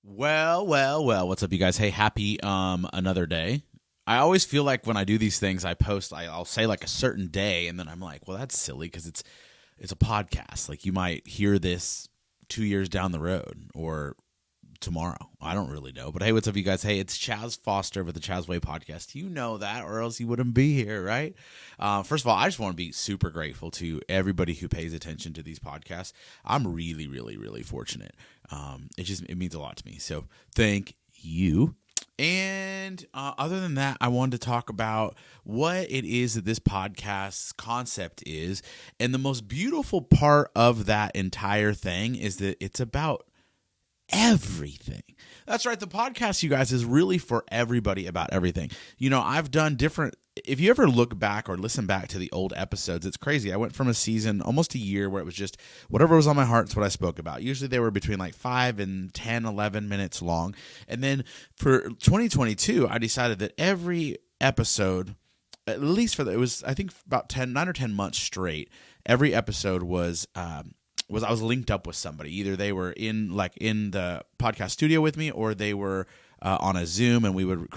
Well. What's up, you guys? Hey, happy another day. I always feel like when I do these things, I post. I'll say like a certain day, and then I'm like, well, that's silly because it's a podcast. Like you might hear this 2 years down the road or tomorrow. I don't really know. But hey, what's up, you guys? Hey, it's Chaz Foster with the Chaz Way podcast. You know that, or else you wouldn't be here, right? First of all, I just want to be super grateful to everybody who pays attention to these podcasts. I'm really fortunate. It means a lot to me. So thank you. And other than that, I wanted to talk about what it is that this podcast's concept is. And the most beautiful part of that entire thing is that it's about everything. That's right. The podcast, you guys, is really for everybody about everything. You know, I've done different. If you ever look back or listen back to the old episodes, it's crazy. I went from a season, almost a year, where it was just whatever was on my heart is what I spoke about. Usually they were between like 5 and 10, 11 minutes long. And then for 2022, I decided that every episode, at least it was, I think, about 9 or 10 months straight, every episode was I was linked up with somebody. Either they were in the podcast studio with me, or they were on a Zoom, and we would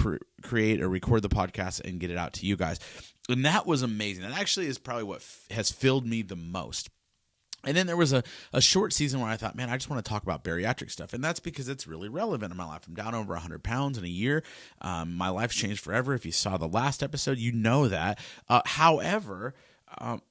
create or record the podcast and get it out to you guys. And that was amazing. That actually is probably what has filled me the most. And then there was a short season where I thought, man, I just want to talk about bariatric stuff. And that's because it's really relevant in my life. I'm down over 100 pounds in a year. My life's changed forever. If you saw the last episode, you know that. However,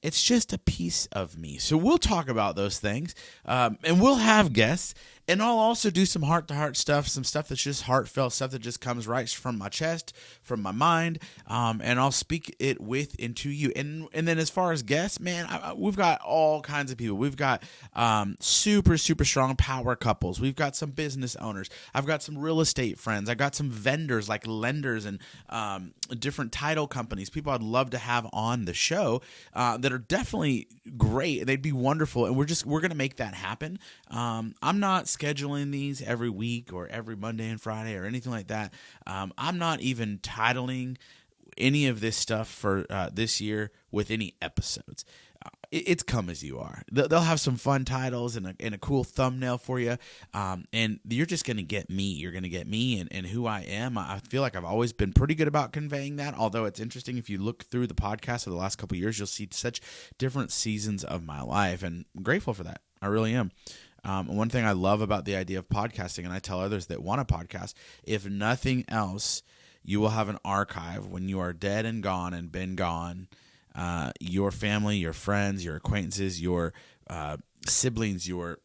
it's just a piece of me. So we'll talk about those things, and we'll have guests, and I'll also do some heart-to-heart stuff, some stuff that's just heartfelt, stuff that just comes right from my chest, from my mind, and I'll speak it into you. And then as far as guests, man, we've got all kinds of people. We've got super strong power couples. We've got some business owners. I've got some real estate friends. I got some vendors like lenders and different title companies, people I'd love to have on the show that are definitely great. They'd be wonderful, and we're going to make that happen. I'm not scheduling these every week or every Monday and Friday or anything like that. I'm not even titling any of this stuff for this year with any episodes. It's come as you are. They'll have some fun titles and a cool thumbnail for you, and you're just going to get me. You're going to get me and who I am. I feel like I've always been pretty good about conveying that, although it's interesting. If you look through the podcast of the last couple of years, you'll see such different seasons of my life, and I'm grateful for that. I really am. One thing I love about the idea of podcasting, and I tell others that want a podcast, if nothing else, you will have an archive when you are dead and gone and been gone. Your family, your friends, your acquaintances, your siblings, your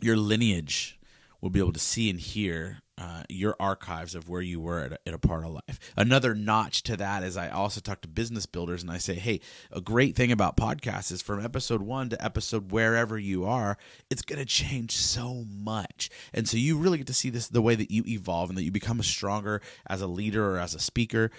lineage will be able to see and hear your archives of where you were at a part of life. Another notch to that is I also talk to business builders, and I say, hey, a great thing about podcasts is from episode 1 to episode wherever you are, it's going to change so much. And so you really get to see this, the way that you evolve and that you become stronger as a leader or as a speaker.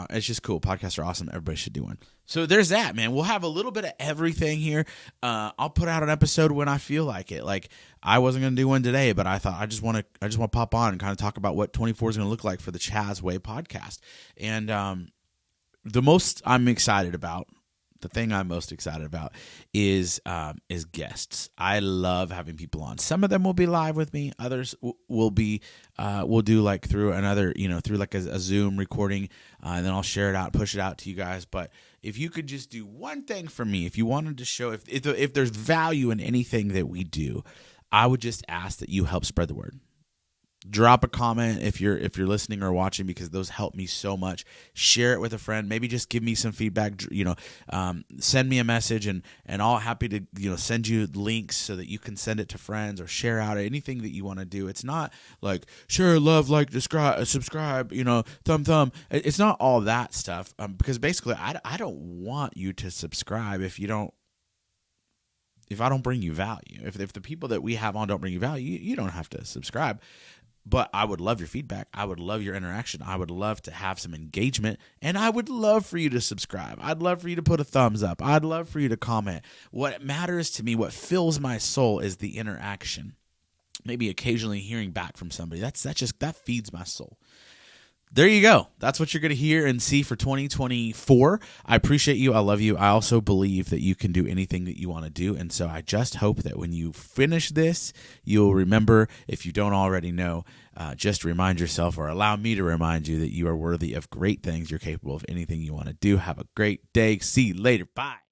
It's just cool. Podcasts are awesome. Everybody should do one. So there's that, man. We'll have a little bit of everything here. I'll put out an episode when I feel like it. Like I wasn't going to do one today, but I thought I just want to pop on and kind of talk about what 24 is going to look like for the Chaz Way podcast. And the thing I'm most excited about is guests. I love having people on. Some of them will be live with me. Others will be we'll do like through another, through like a Zoom recording, and then I'll share it out, push it out to you guys. But if you could just do one thing for me, if you wanted to show if there's value in anything that we do, I would just ask that you help spread the word. Drop a comment if you're listening or watching, because those help me so much. Share it with a friend. Maybe just give me some feedback. Send me a message, and I'll happy to send you links so that you can send it to friends or share out anything that you want to do. It's not like share, love, like, subscribe, thumb. It's not all that stuff, because basically I don't want you to subscribe if I don't bring you value. If the people that we have on don't bring you value, you don't have to subscribe. But I would love your feedback. I would love your interaction. I would love to have some engagement. And I would love for you to subscribe. I'd love for you to put a thumbs up. I'd love for you to comment. What matters to me, what fills my soul, is the interaction. Maybe occasionally hearing back from somebody. That feeds my soul. there you go. That's what you're going to hear and see for 2024. I appreciate you. I love you. I also believe that you can do anything that you want to do. And so I just hope that when you finish this, you'll remember, if you don't already know, just remind yourself, or allow me to remind you, that you are worthy of great things. You're capable of anything you want to do. Have a great day. See you later. Bye.